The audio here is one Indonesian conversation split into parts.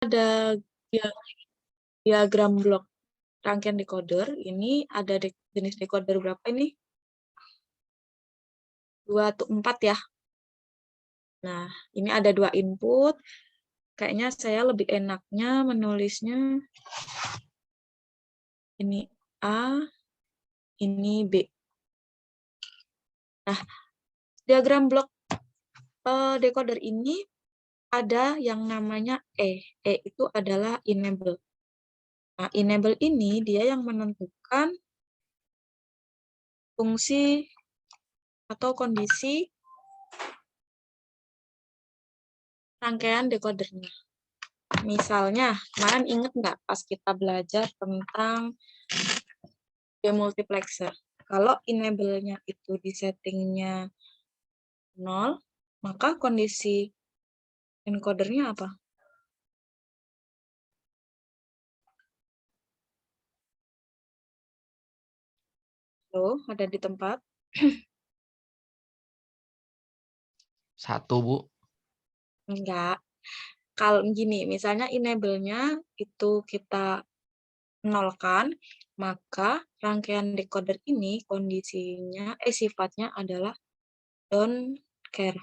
ada diagram blok rangkaian decoder. Ini ada jenis decoder berapa ini? 2 atau 4 ya. Nah, ini ada 2 input. Kayaknya saya lebih enaknya menulisnya ini A, ini B. Nah, diagram blok decoder ini ada yang namanya E. E itu adalah enable. Nah, enable ini dia yang menentukan fungsi atau kondisi rangkaian decodernya. Misalnya, kemarin ingat nggak pas kita belajar tentang demultiplexer? Kalau enable-nya itu di settingnya 0, maka kondisi encodernya apa? Loh, ada di tempat? 1, Bu. Enggak. Kalau gini, misalnya enable-nya itu kita nolkan, maka rangkaian decoder ini kondisinya, sifatnya adalah don't care.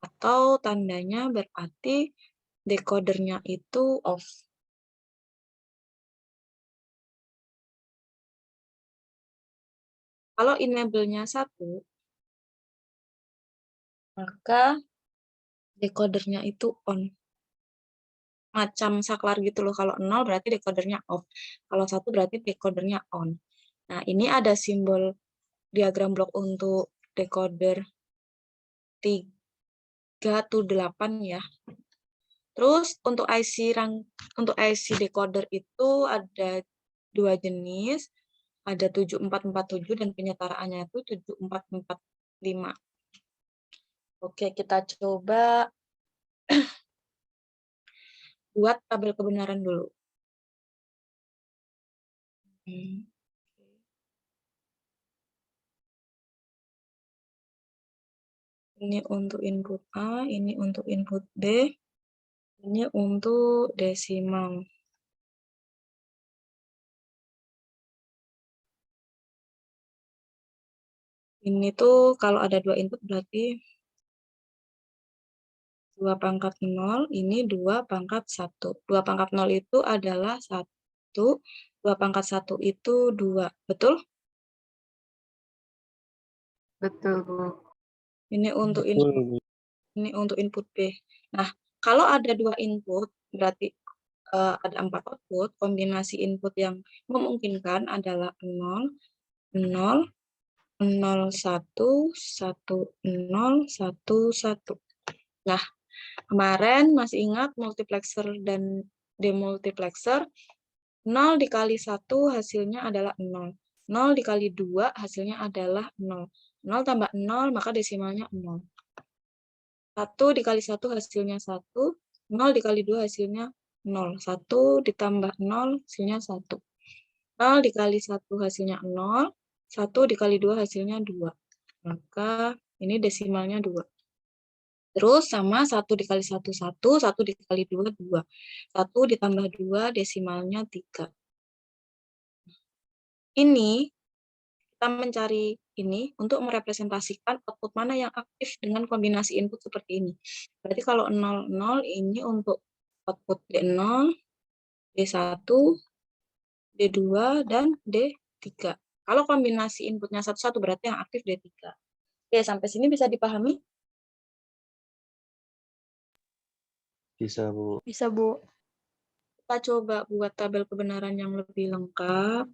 Atau tandanya berarti decodernya itu off. Kalau enable-nya 1, maka decodernya itu on. Macam saklar gitu loh. Kalau 0 berarti decodernya off. Kalau 1 berarti decodernya on. Nah, ini ada simbol diagram blok untuk decoder 328 ya. Terus untuk IC decoder itu ada 2 jenis, ada 7447 dan penyetaraannya itu 7445. Oke, kita coba buat tabel kebenaran dulu. Ini untuk input A, ini untuk input B, ini untuk desimal. Ini tuh kalau ada 2 input berarti 2 pangkat 0, ini 2 pangkat 1. 2 pangkat 0 itu adalah 1, 2 pangkat 1 itu 2. Betul? Betul, Bu. Ini untuk Betul, input, Bu. ini untuk input B. Nah, kalau ada 2 input, berarti ada 4 output, kombinasi input yang memungkinkan adalah 0, 0, 0, 1, 1, 0, 1, 1. Nah, kemarin masih ingat multiplexer dan demultiplexer, 0 dikali 1 hasilnya adalah 0. 0 dikali 2 hasilnya adalah 0. 0 tambah 0 maka desimalnya 0. 1 dikali 1 hasilnya 1. 0 dikali 2 hasilnya 0. 1 ditambah 0 hasilnya 1. 0 dikali 1 hasilnya 0. 1 dikali 2 hasilnya 2. Maka ini desimalnya 2. Terus sama 1 dikali 1, 1. 1 dikali 2, 2. 1 ditambah 2 desimalnya 3. Ini kita mencari ini untuk merepresentasikan output mana yang aktif dengan kombinasi input seperti ini. Berarti kalau 0, 0 ini untuk output D0, D1, D2, dan D3. Kalau kombinasi inputnya 1, 1 berarti yang aktif D3. Oke, sampai sini bisa dipahami? Bisa, Bu. Bisa, Bu. Kita coba buat tabel kebenaran yang lebih lengkap.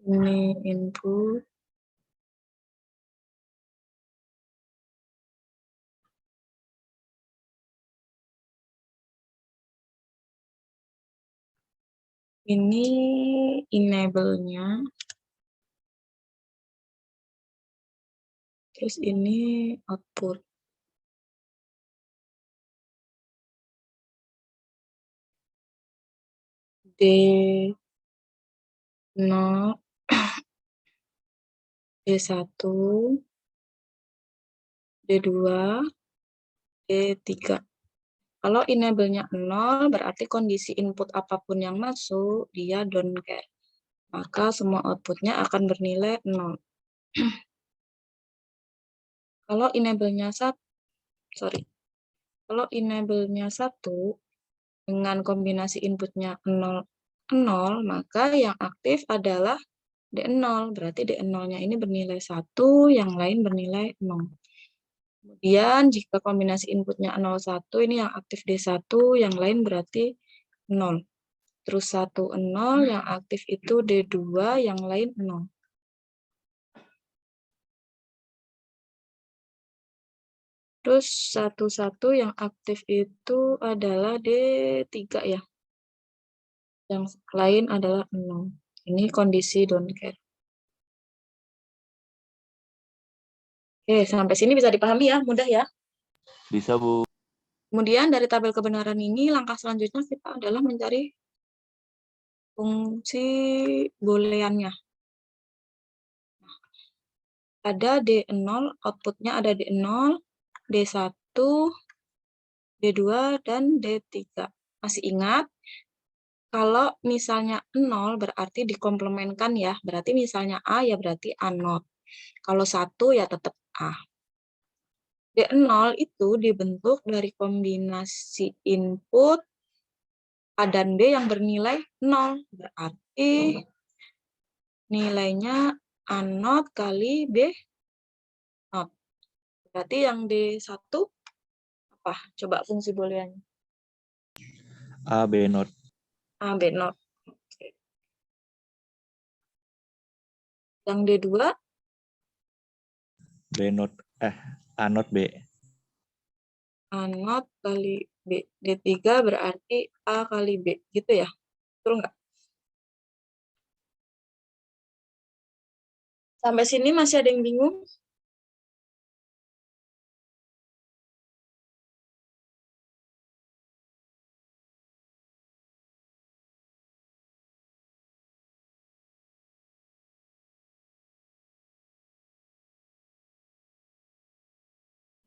Ini input. Ini enable-nya. Terus ini output. D0, D1, D2, D3. Kalau enable-nya 0, berarti kondisi input apapun yang masuk, dia don't care. Maka semua output-nya akan bernilai 0. Kalau enable-nya 1, kalau enable-nya 1, dengan kombinasi inputnya 0, 0, maka yang aktif adalah D0. Berarti D0-nya ini bernilai 1, yang lain bernilai 0. Kemudian jika kombinasi inputnya 0, 1, ini yang aktif D1, yang lain berarti 0. Terus 1, 0, yang aktif itu D2, yang lain 0. Terus 1, 1 yang aktif itu adalah D3 ya. Yang lain adalah 0. Ini kondisi don't care. Oke, sampai sini bisa dipahami ya, mudah ya. Bisa, Bu. Kemudian dari tabel kebenaran ini, langkah selanjutnya kita adalah mencari fungsi booleannya. Ada D0, outputnya ada D0, D1, D2, dan D3. Masih ingat? Kalau misalnya 0 berarti dikomplemenkan ya, berarti misalnya A ya berarti A not. Kalau 1 ya tetap A. D0 itu dibentuk dari kombinasi input A dan B yang bernilai 0. Berarti nilainya A not kali B not. Berarti yang D1 apa? Coba fungsi booleannya. A, B not. A, B not. Oke. Yang D2 B not. A not B. A not kali B. D3 berarti A kali B. Gitu ya? Betul nggak? Sampai sini masih ada yang bingung?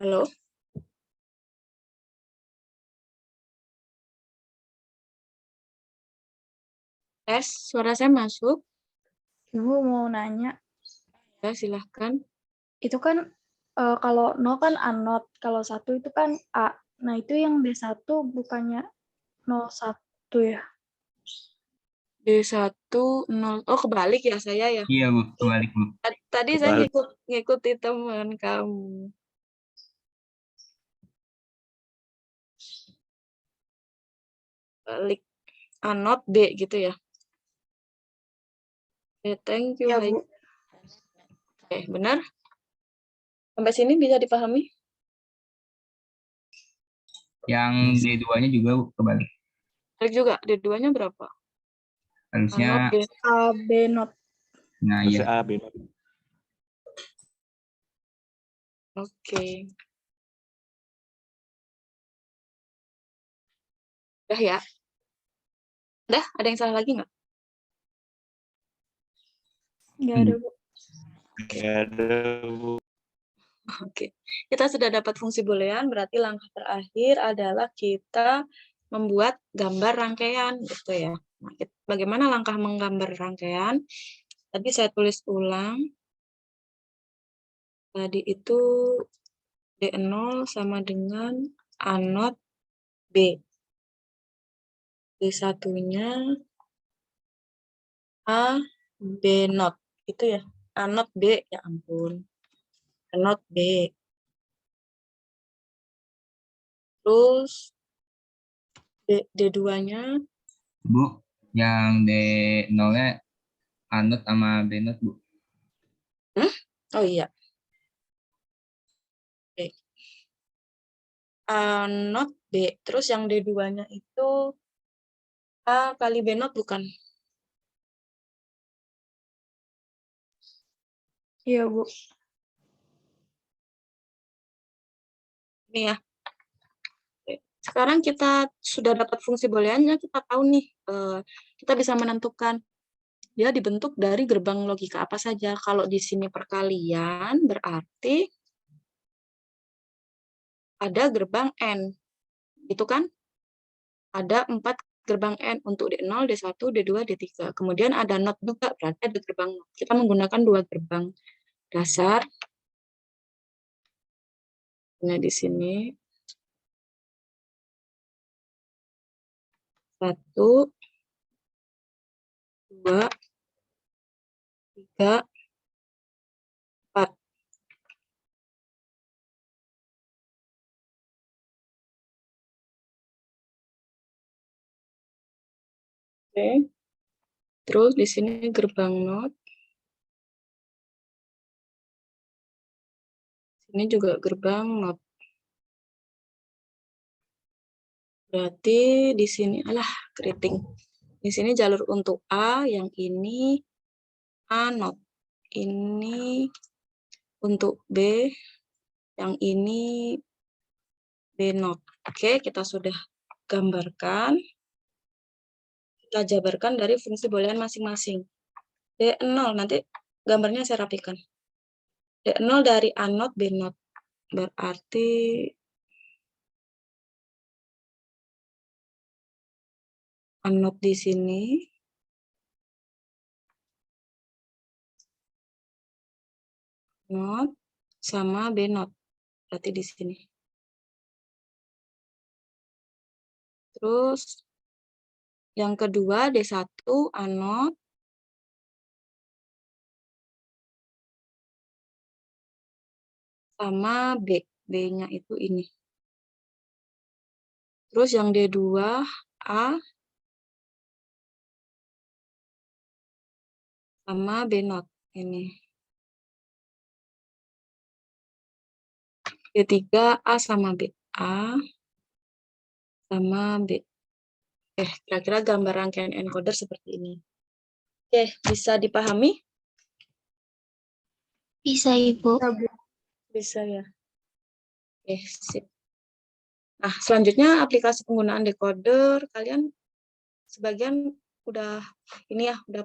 Halo? Tes, suara saya masuk? Ibu mau nanya, Ya, silahkan. itu kan kalau 0 kan A not, kalau 1 itu kan A. Nah, itu yang D1 bukannya 01 ya? D1, 0. Oh, kebalik ya saya ya? Iya, Bu. Kebalik, Bu. Tadi saya Kebalik. ngikuti teman kamu. Balik. A not B gitu ya? Oke, thank you. Ya, Hai. Bu. Oke, benar? Sampai sini bisa dipahami? Yang D2-nya juga, Bu, kebalik. Balik juga, D2-nya berapa? A not Harusnya, B. A, B not. nah Harusnya iya. A, B not. Oke. Udah ya? Udah, ada yang salah lagi nggak? Nggak ada, Bu. Ya ada, Bu. Oke, kita sudah dapat fungsi boolean, berarti langkah terakhir adalah kita membuat gambar rangkaian, gitu ya. Nah, bagaimana langkah menggambar rangkaian? Tadi saya tulis ulang. Tadi itu D0 sama dengan A not B. D1-nya A, B not. Itu ya. A not B, ya ampun. A not B. Terus D2-nya Bu, yang D0-nya A not sama B not, Bu. oh iya. Oke. A not B. Terus yang D2-nya itu A kali B not bukan? Iya, Bu. Ini ya. Oke. Sekarang kita sudah dapat fungsi booleannya, kita tahu nih kita bisa menentukan dia dibentuk dari gerbang logika apa saja. Kalau di sini perkalian berarti ada gerbang N. Itu kan? Ada 4 gerbang N untuk D0, D1, D2, D3. Kemudian ada NOT juga, berarti ada gerbang NOT. Kita menggunakan 2 gerbang dasar. Nah, di sini 1, 2, 3, 4. Oke. Terus di sini gerbang NOT. Ini juga gerbang NOT. Berarti di sini keriting. Di sini jalur untuk A, yang ini A NOT. Ini untuk B, yang ini B NOT. Oke, kita sudah gambarkan. Kita jabarkan dari fungsi boolean masing-masing. D0, nanti gambarnya saya rapikan. D0 dari A NOT, B NOT. Berarti A NOT di sini. NOT sama B NOT. Berarti di sini. Terus yang kedua D1 A NOT sama B. B-nya itu ini. Terus yang D2 A sama B NOT ini. D3 A sama B. A sama B. Kira-kira gambar rangkaian encoder seperti ini. Bisa dipahami? Bisa, Ibu. Bisa ya. Sip. Nah, selanjutnya aplikasi penggunaan decoder. Kalian sebagian udah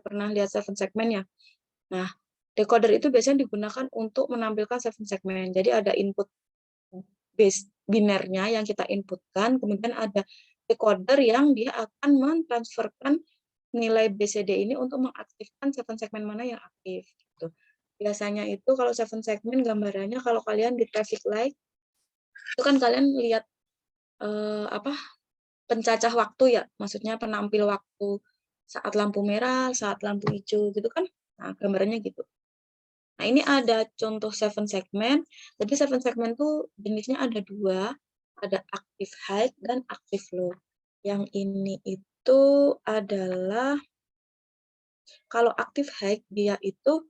pernah lihat 7 segmen ya. Nah, decoder itu biasanya digunakan untuk menampilkan 7 segmen. Jadi ada input base binernya yang kita inputkan, kemudian ada decoder yang dia akan mentransferkan nilai BCD ini untuk mengaktifkan 7 segmen mana yang aktif. Gitu. Biasanya itu kalau 7 segmen gambarannya kalau kalian di traffic light, itu kan kalian lihat pencacah waktu ya, maksudnya penampil waktu saat lampu merah, saat lampu hijau gitu kan. Nah, gambarannya gitu. Nah, ini ada contoh 7 segmen. Jadi 7 segmen tuh jenisnya ada 2, ada active high dan active low. Yang ini itu adalah kalau active high dia itu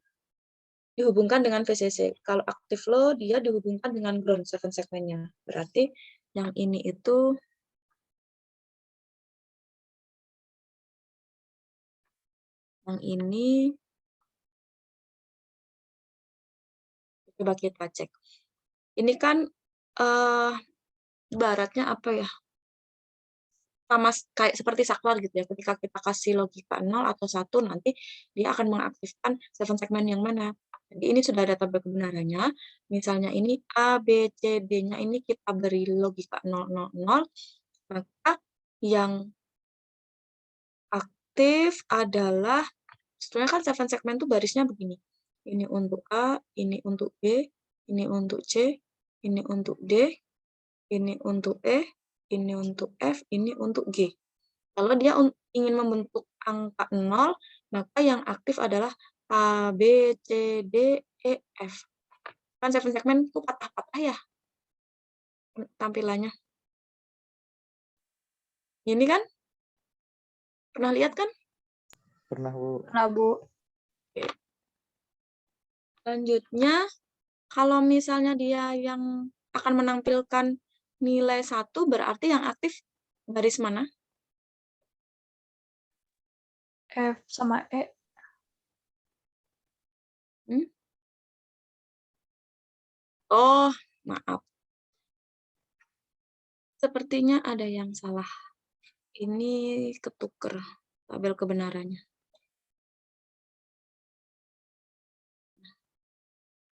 dihubungkan dengan VCC. Kalau active low dia dihubungkan dengan ground 7 segmennya. Berarti yang ini itu yang ini coba kita cek. Ini kan ibaratnya apa ya? Sama kayak seperti saklar gitu ya. Ketika kita kasih logika 0 atau 1 nanti dia akan mengaktifkan 7 segmen yang mana. Jadi ini sudah ada tabel kebenarannya. Misalnya ini A, B, C, D-nya ini kita beri logika 0, 0, 0. Maka yang aktif adalah, sebenarnya kan 7 segmen itu barisnya begini. Ini untuk A, ini untuk B, ini untuk C, ini untuk D, ini untuk E, ini untuk F, ini untuk G. Kalau dia ingin membentuk angka 0, maka yang aktif adalah A, B, C, D, E, F. Kan 7 segmen itu patah-patah ya tampilannya. Ini kan? Pernah lihat kan? Pernah, Bu. Nah, Bu. Selanjutnya, kalau misalnya dia yang akan menampilkan nilai 1, berarti yang aktif baris mana? F sama E. Oh, maaf. Sepertinya ada yang salah. Ini ketuker. tabel kebenarannya.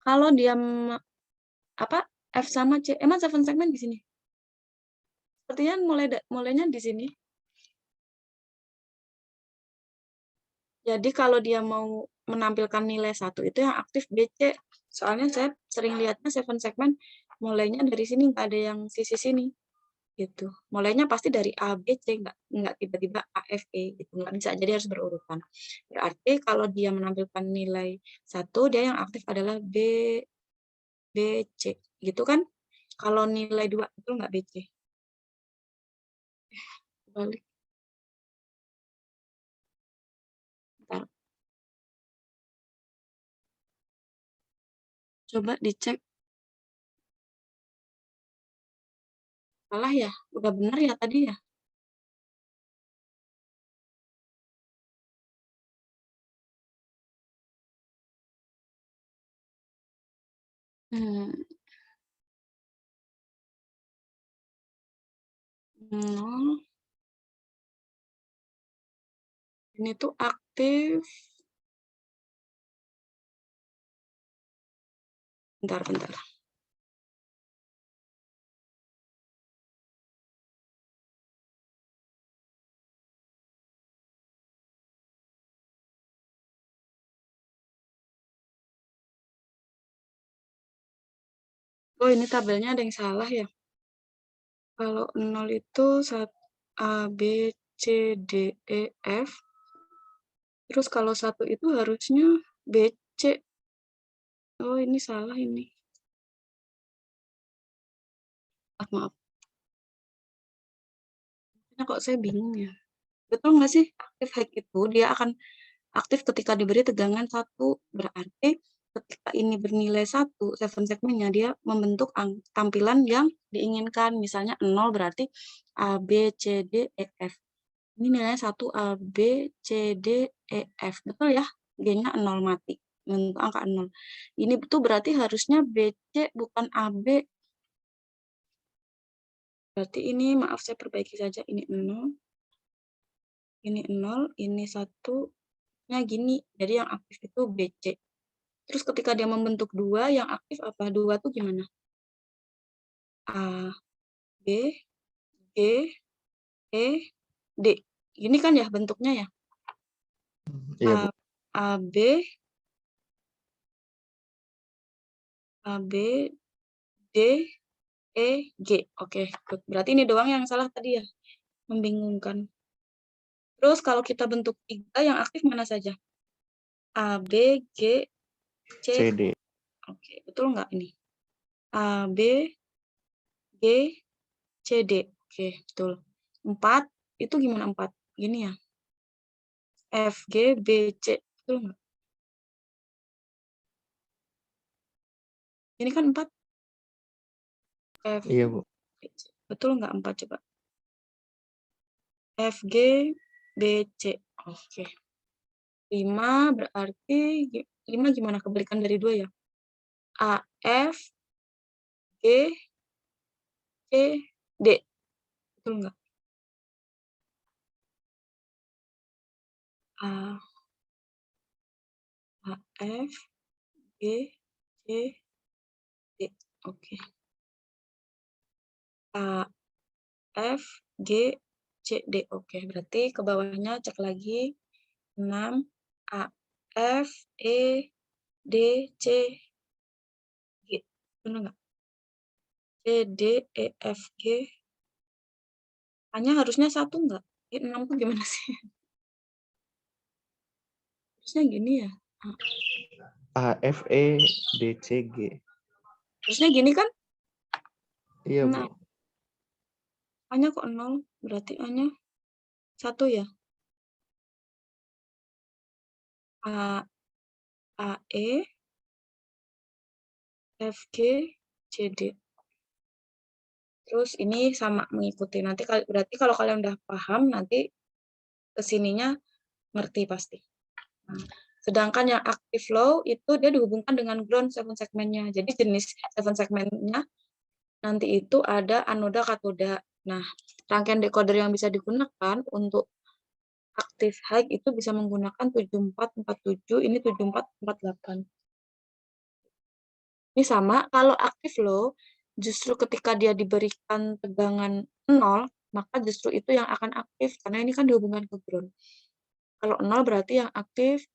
Kalau dia F sama C, emang 7 segmen di sini? Sepertinya mulainya di sini. Jadi kalau dia mau menampilkan nilai 1 itu yang aktif BC. Soalnya saya sering lihatnya 7 segmen mulainya dari sini, nggak ada yang sisi sini. Gitu. Mulainya pasti dari A, B, C, nggak tiba-tiba A, F, E. Gitu. Nggak bisa, jadi harus berurutan. Berarti kalau dia menampilkan nilai 1, dia yang aktif adalah B, B, C. Gitu kan? Kalau nilai 2 itu nggak B, C. Balik. Bentar. Coba dicek. Salah ya? Udah benar ya tadi ya? Hmm. 0. Ini tuh aktif. Bentar. Oh, ini tabelnya ada yang salah ya. Kalau 0 itu A, B, C, D, E, F. Terus kalau 1 itu harusnya B, C. Oh, ini salah ini. Maaf. Nah, kok saya bingung ya. Betul nggak sih aktif high itu dia akan aktif ketika diberi tegangan 1. Berarti ketika ini bernilai 1, 7 segmennya dia membentuk tampilan yang diinginkan. Misalnya 0 berarti A, B, C, D, E, F. Ini nilainya 1 A, B, C, D, E, F. Betul ya? G-nya 0 mati. Bentuk angka 0. Ini tuh berarti harusnya B, C bukan A, B. Berarti ini, maaf saya perbaiki saja. Ini 0. Ini 0. Ini 1-nya gini. Jadi yang aktif itu B, C. Terus ketika dia membentuk 2, yang aktif apa? 2 tuh gimana? A, B, G, E, D. Ini kan ya bentuknya ya? Iya, Bu. A, B, A, B, D, E, G. Oke, berarti ini doang yang salah tadi ya? Membingungkan. Terus kalau kita bentuk 3, yang aktif mana saja? A, B, G, C. CD. Oke, betul nggak ini? A, B, G, C, D. Oke, betul. 4, itu gimana 4? Gini ya? F, G, B, C. Betul nggak? Ini kan 4. F, Iya, Bu. B, C. Betul nggak 4 coba? F, G, B, C. Oke. 5 berarti 5 gimana kebalikan dari 2 ya? A, F, G, C, D. Betul nggak? A, F, G, C, D. Oke. A, F, G, C, D. Oke, berarti ke bawahnya cek lagi. 6, A, F, E, D, C, G. Benar nggak? C, D, E, F, G. Hanya harusnya 1 nggak? 6 tuh gimana sih? Harusnya gini ya? A, F, E, D, C, G. Harusnya gini kan? Iya, Bu. Nah, A-nya kok 0? Berarti A-nya 1 ya? A, A, E, F, G, C, D. Terus ini sama mengikuti. Nanti berarti kalau kalian udah paham, nanti kesininya ngerti pasti. Nah, sedangkan yang active low itu dia dihubungkan dengan ground 7 segmennya. Jadi jenis 7 segmennya nanti itu ada anoda katoda. Nah, rangkaian decoder yang bisa digunakan untuk aktif high itu bisa menggunakan 7447, ini 7448. Ini sama, kalau aktif low, justru ketika dia diberikan tegangan 0, maka justru itu yang akan aktif, karena ini kan dihubungkan ke ground. Kalau 0 berarti yang aktif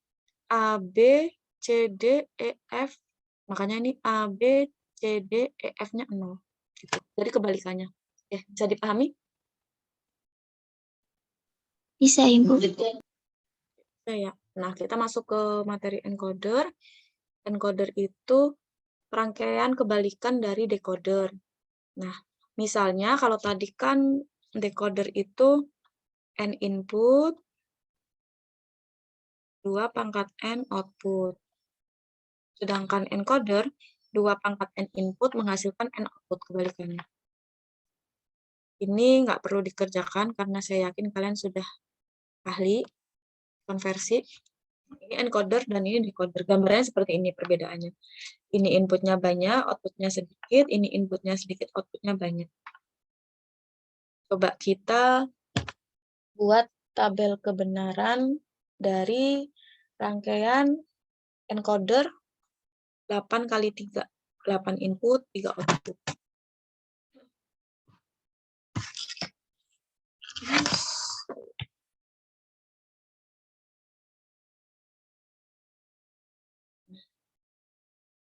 A, B, C, D, E, F. Makanya ini A, B, C, D, E, F-nya 0. Gitu. Jadi kebalikannya. Oke, bisa dipahami? Bisa, Ibu. Ya. Nah, kita masuk ke materi encoder. Encoder itu rangkaian kebalikan dari decoder. Nah, misalnya kalau tadi kan decoder itu N input, 2 pangkat N output. Sedangkan encoder, 2 pangkat N input menghasilkan N output, kebalikannya. Ini nggak perlu dikerjakan karena saya yakin kalian sudah ahli konversi. Ini encoder dan ini decoder. Gambarnya seperti ini perbedaannya. Ini inputnya banyak, outputnya sedikit. Ini inputnya sedikit, outputnya banyak. Coba kita buat tabel kebenaran dari rangkaian encoder 8 kali 3. 8 input, 3 output.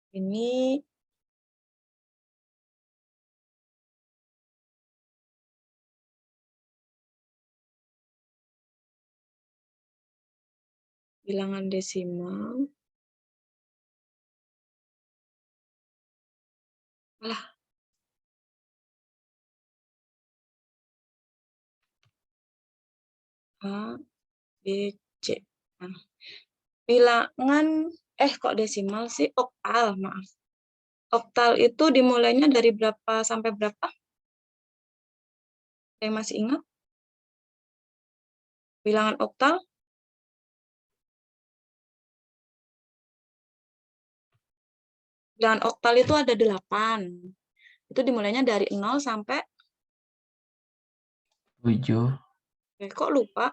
Ini bilangan desimal. Alah. A, B, C. Nah, bilangan, kok desimal sih? Oktal, maaf. Oktal itu dimulainya dari berapa sampai berapa? Saya masih ingat? Bilangan oktal? Bilangan oktal itu ada 8. Itu dimulainya dari 0 sampai 7. kok lupa?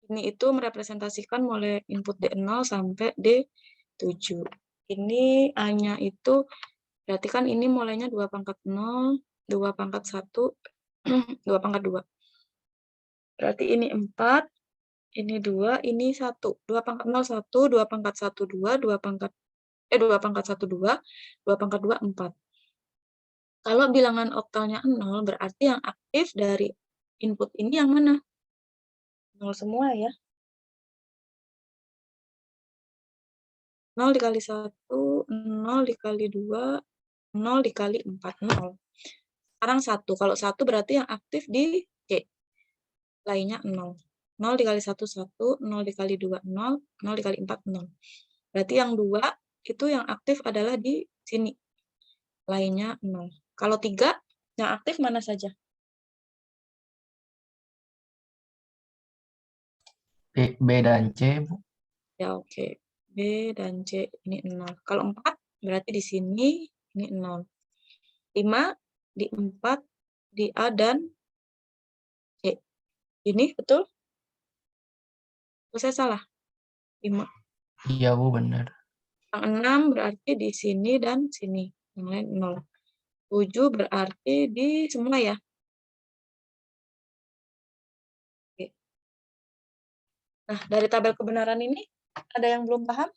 Ini itu merepresentasikan mulai input D0 sampai D7. Ini A-nya itu, berarti kan ini mulainya 2 pangkat 0, 2 pangkat 1, 2 pangkat 2. Berarti ini 4, ini 2, ini 1. 2 pangkat 0, 1, 2 pangkat 1, 2, 2 pangkat 2 pangkat 1, 2, 2 pangkat 2, 4. Kalau bilangan oktalnya 0, berarti yang aktif dari input ini yang mana? 0 semua ya. 0 dikali 1, 0 dikali 2, 0 dikali 4, 0. Sekarang 1. Kalau 1 berarti yang aktif di C. Lainnya 0. 0 dikali 1, 1. 0 dikali 2, 0. 0 dikali 4, 0. Berarti yang 2 itu yang aktif adalah di sini. Lainnya 0. Kalau 3, yang aktif mana saja? B dan C, Bu. Ya, oke. B dan C ini 0. Kalau 4, berarti di sini ini 0. 5, di 4, di A dan C. Ini betul? Atau saya salah? 5. Iya, Bu, benar. Yang 6 berarti di sini dan sini. Yang lain 0. 7 berarti di semua ya. Oke. Nah, dari tabel kebenaran ini, ada yang belum paham?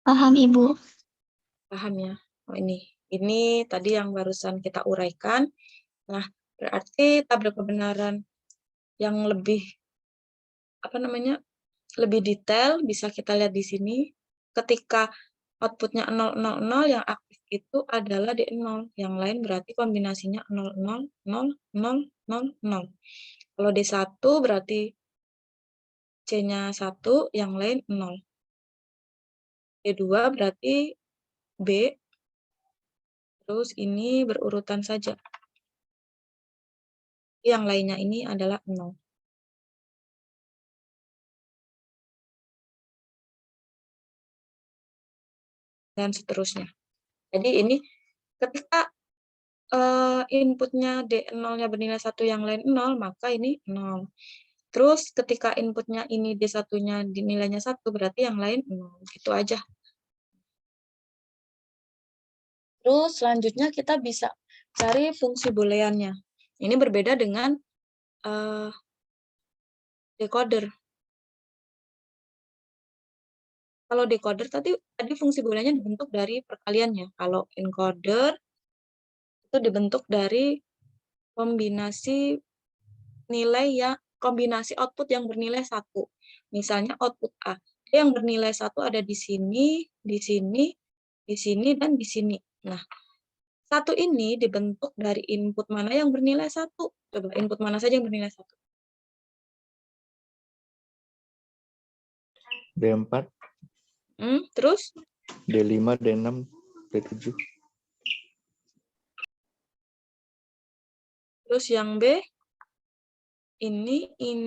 Paham, Ibu. Paham ya? Oh, ini tadi yang barusan kita uraikan. Nah, berarti tabel kebenaran yang lebih lebih detail bisa kita lihat di sini. Ketika outputnya 0, 0, 0, yang aktif itu adalah D0. Yang lain berarti kombinasinya 0, 0, 0, 0, 0, 0. Kalau D1 berarti C-nya 1, yang lain 0. D2 berarti B, terus ini berurutan saja. Yang lainnya ini adalah 0. dan seterusnya. Jadi ini ketika inputnya D0-nya bernilai 1, yang lain 0, maka ini 0. Terus ketika inputnya ini D1-nya nilainya 1, berarti yang lain 0. Gitu aja. Terus selanjutnya kita bisa cari fungsi booleannya. Ini berbeda dengan decoder. Kalau decoder tadi fungsi booleannya dibentuk dari perkaliannya. Kalau encoder itu dibentuk dari kombinasi nilai kombinasi output yang bernilai 1. Misalnya output A. Yang bernilai 1 ada di sini, di sini, di sini, dan di sini. Nah, 1 ini dibentuk dari input mana yang bernilai 1? Coba input mana saja yang bernilai 1? D4, Terus? D5, D6, D7. Terus yang B? Ini.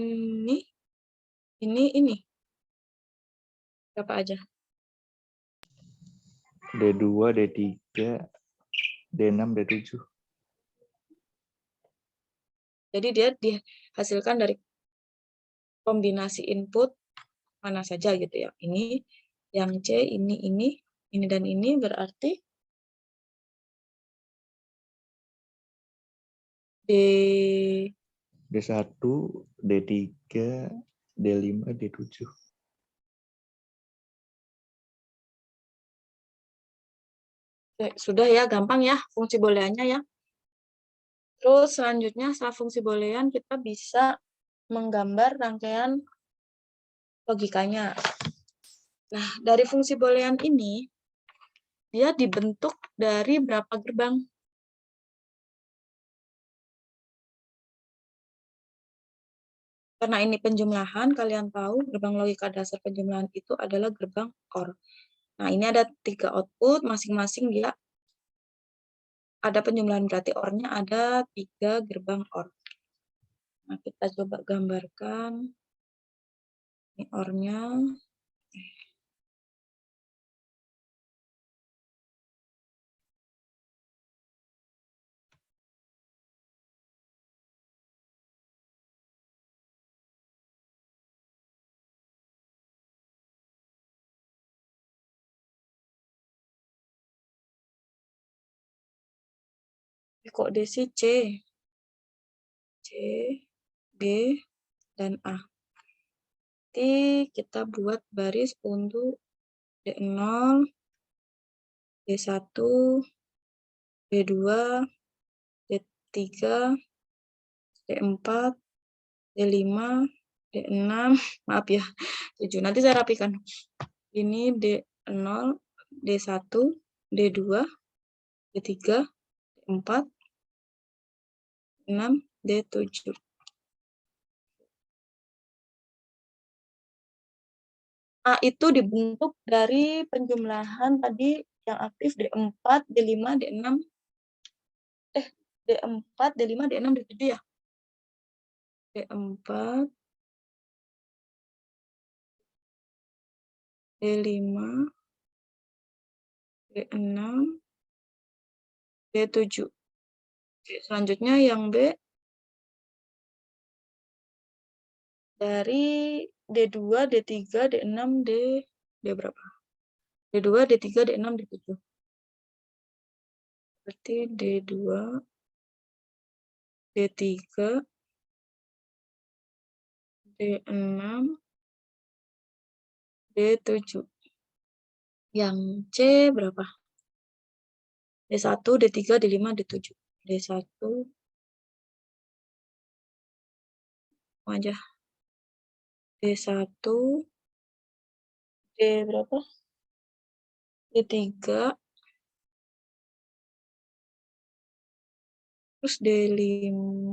Berapa aja? D2, D3, D6, D7. Jadi dia dihasilkan dari kombinasi input mana saja gitu ya. Ini, yang C, ini, dan ini berarti D1, D3, D5, D7. Sudah ya, gampang ya fungsi booleannya ya. Terus selanjutnya setelah fungsi boolean kita bisa menggambar rangkaian logikanya. Nah, dari fungsi boolean ini dia dibentuk dari berapa gerbang? Karena ini penjumlahan, kalian tahu gerbang logika dasar penjumlahan itu adalah gerbang OR. Nah, ini ada 3 output, masing-masing dia ada penjumlahan, berarti OR-nya ada 3 gerbang OR. Nah, kita coba gambarkan. Ini OR-nya. Kok D sih C? C, B, dan A. Nanti kita buat baris untuk D0, D1, D2, D3, D4, D5, D6, maaf ya, 7. Nanti saya rapikan. Ini D0, D1, D2, D3, D4, D6, D7. A itu dibentuk dari penjumlahan tadi yang aktif D4, D5, D6, D4, D5, D6, D7 ya? D4, D5, D6, D7. Selanjutnya yang B dari D2, D3, D6, D berapa? D2, D3, D6, D7. Berarti D2, D3, D6, D7. Yang C berapa? D1, D3, D5, D7. D1 aja. D1, D berapa? D3, terus D5,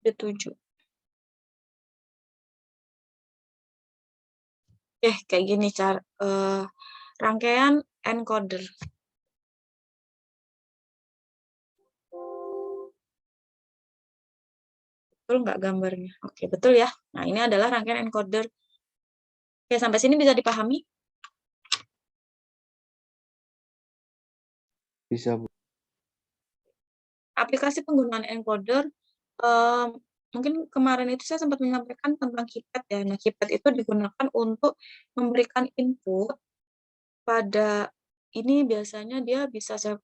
D7. Kayak gini cara rangkaian encoder. Betul nggak gambarnya? Oke, betul ya. Nah, ini adalah rangkaian encoder. Oke, sampai sini bisa dipahami? Bisa, Bu. Aplikasi penggunaan encoder, mungkin kemarin itu saya sempat menyampaikan tentang keypad ya. Nah, keypad itu digunakan untuk memberikan input pada ini biasanya dia bisa 7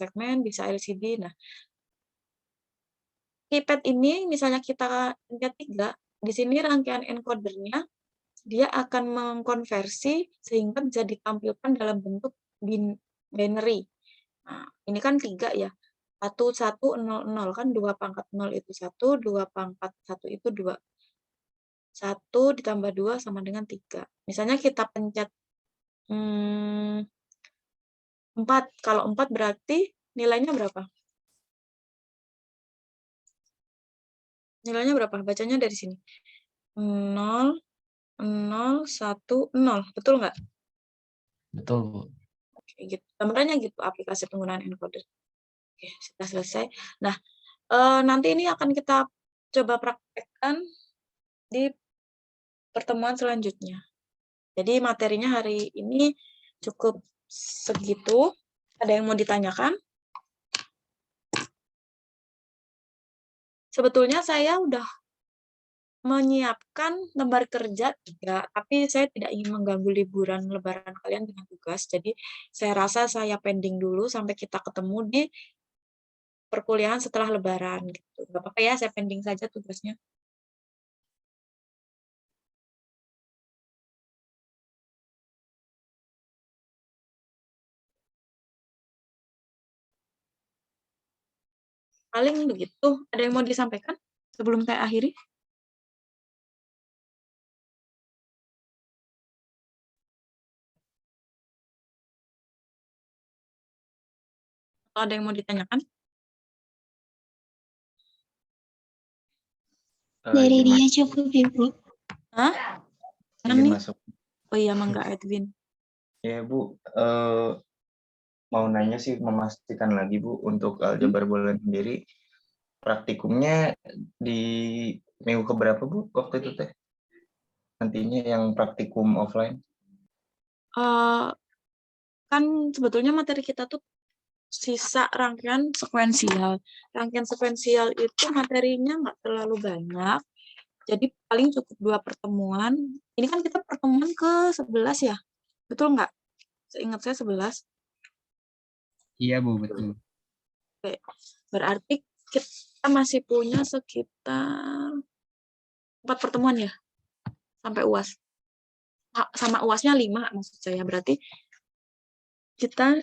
segmen, bisa LCD. Nah, keypad ini misalnya kita pencet 3, di sini rangkaian encodernya dia akan mengkonversi sehingga bisa ditampilkan dalam bentuk binary. Nah, ini kan 3 ya. 1, 1, 0, 0 kan 2 pangkat 0 itu 1, 2 pangkat 1 itu 2. 1 ditambah 2 sama dengan 3. Misalnya kita pencet 4. Kalau 4 berarti nilainya berapa? Nilainya berapa? Bacanya dari sini. 0, 0, 1, 0. Betul nggak? Betul, Bu. Oke, gitu. Gambarannya gitu aplikasi penggunaan encoder. Oke, sudah selesai. Nah, nanti ini akan kita coba praktekkan di pertemuan selanjutnya. Jadi materinya hari ini cukup segitu. Ada yang mau ditanyakan? Sebetulnya saya udah menyiapkan lembar kerja 3, tapi saya tidak ingin mengganggu liburan lebaran kalian dengan tugas. Jadi saya rasa saya pending dulu sampai kita ketemu di perkuliahan setelah lebaran gitu. Gak apa-apa ya, saya pending saja tugasnya. Paling begitu. Ada yang mau disampaikan sebelum saya akhiri? Atau ada yang mau ditanyakan? Dari Izin dia cukup, Ibu. Hah? Mana izin nih? masuk. Oh iya, Mangga Edwin. Ya, Bu. Mau nanya sih, memastikan lagi, Bu, untuk aljabar bulan sendiri. Praktikumnya di minggu keberapa, Bu, waktu itu teh? Nantinya yang praktikum offline. Kan sebetulnya materi kita tuh sisa rangkaian sekuensial. Rangkaian sekuensial itu materinya nggak terlalu banyak. Jadi paling cukup 2 pertemuan. Ini kan kita pertemuan ke-11 ya? Betul nggak? Seingat saya 11. Iya, Bu, betul. Oke. Berarti kita masih punya sekitar 4 pertemuan ya? Sampai UAS. Sama UASnya 5 maksud saya. Berarti kita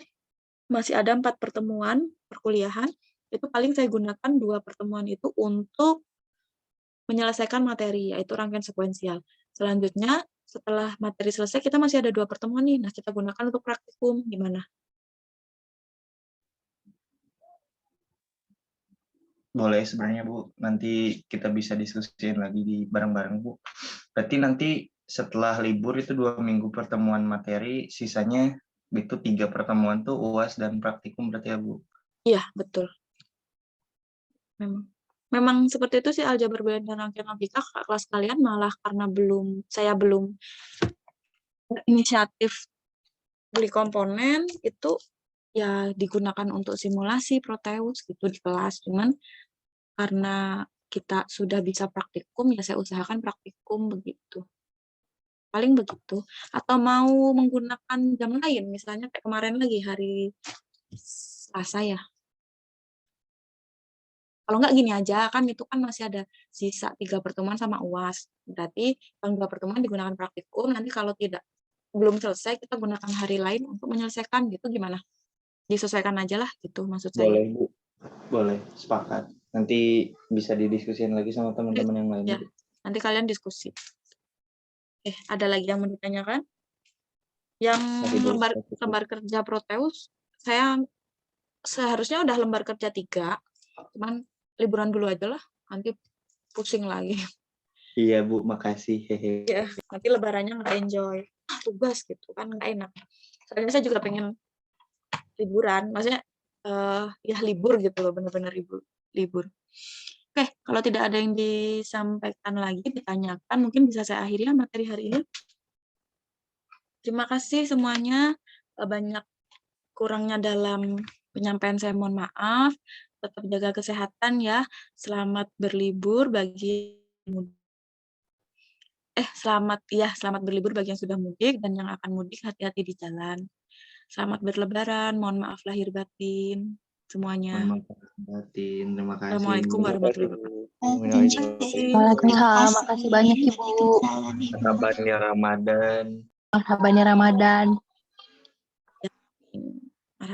masih ada 4 pertemuan perkuliahan. Itu paling saya gunakan 2 pertemuan itu untuk menyelesaikan materi, yaitu rangkaian sekuensial. Selanjutnya, setelah materi selesai, kita masih ada 2 pertemuan nih. Nah, kita gunakan untuk praktikum. Gimana? Boleh sebenarnya, Bu. Nanti kita bisa diskusiin lagi di bareng-bareng, Bu. Berarti nanti setelah libur itu 2 minggu pertemuan materi, sisanya itu 3 pertemuan tuh UAS dan praktikum berarti ya, Bu? Iya, betul. Memang seperti itu sih aljabar boolean dan rangkaian logika. Kelas kalian malah karena saya belum inisiatif beli komponen, itu ya digunakan untuk simulasi Proteus gitu di kelas. Cuman karena kita sudah bisa praktikum, ya saya usahakan praktikum begitu. Paling begitu. Atau mau menggunakan jam lain, misalnya kayak kemarin lagi hari Selasa ya. Kalau nggak gini aja, kan itu kan masih ada sisa 3 pertemuan sama UAS. Berarti yang 2 pertemuan digunakan praktikum, nanti kalau belum selesai, kita gunakan hari lain untuk menyelesaikan gitu, gimana? Disesuaikan aja lah gitu maksud saya. Boleh, Bu. Boleh, sepakat. Nanti bisa didiskusin lagi sama teman-teman yang lain. Ya, nanti kalian diskusi. Ada lagi yang mau ditanyakan? Yang lembar kerja Proteus, saya seharusnya udah lembar kerja 3, cuman liburan dulu aja lah, nanti pusing lagi. Iya, Bu, makasih. Hehe. Ya, nanti lebarannya nggak enjoy. Tugas gitu kan nggak enak. Soalnya saya juga pengen liburan, maksudnya ya libur gitu loh, benar-benar libur. Oke, kalau tidak ada yang disampaikan lagi, ditanyakan, mungkin bisa saya akhiri ya materi hari ini. Terima kasih semuanya. Banyak kurangnya dalam penyampaian saya mohon maaf. Tetap jaga kesehatan ya. Selamat berlibur bagi selamat berlibur bagi yang sudah mudik dan yang akan mudik hati-hati di jalan. Selamat berlebaran, mohon maaf lahir batin semuanya. Mohon maaf lahir batin. Terima kasih. Assalamualaikum warahmatullahi wabarakatuh. Waalaikumsalam. Makasih banyak Ibu. Kabarnya Ramadan. Marhabannya Ramadan.